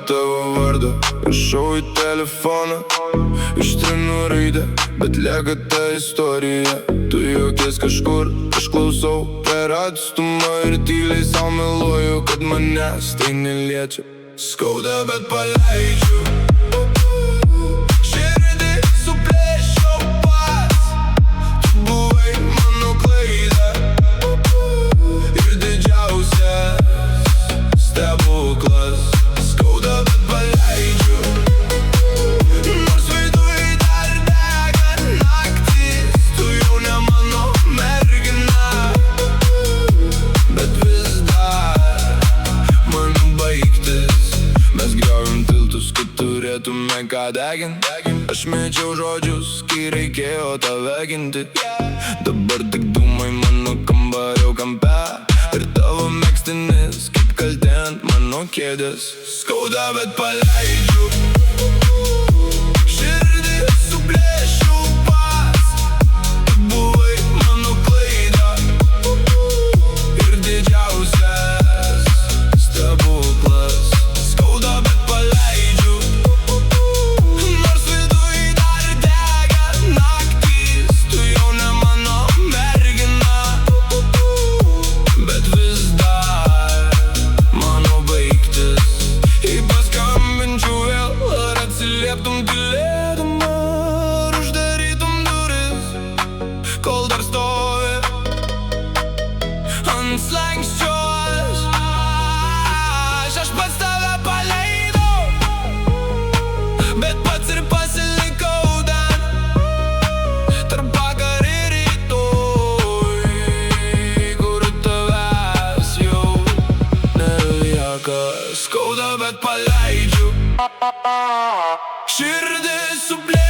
tavo vardą, rašau į telefoną, ištrinu raidę, bet lieka ta istorija. Tu juokies kažkur, aš klausau per atstumą ir tyliai sau meluoju, kad manęs tai neliečia. Skauda, bet paleidžiu. Širdį suplėšiau pats, tu buvai mano klaida ir didžiausias stebuklas. Skauda, bet paleidžiu, nors viduj dar dega naktys. Tu jau ne mano mergina, bet vis dar mano baigtis. Mes griovim tiltus, kad turėtume ką degint. Aš mečiau žodžius, kai reikėjo tave ginti. Dabar tik dūmai mano kambario kampe ir tavo megztinis kaip kaltė ant mano kėdės. Skauda, bet paleidžiu. Širdį suplėšiau pats, tu buvai mano klaida ir didžiausias stebuklas. Skauda, bet paleidžiu, nors viduj dar dega naktys. Tu jau ne mano mergina, bet vis dar mano baigtis. Jei paskambinčiau vėl, ar atsilieptum tylėdama, ar uždarytum duris, kol dar stovi ant slenksčio. Aš pats tave paleidau, bet pats ir pasilikau dar tarp vakar ir rytoj, kur tavęs jau nelieka. Skauda, bet paleidžiu. Širdį suplėšiau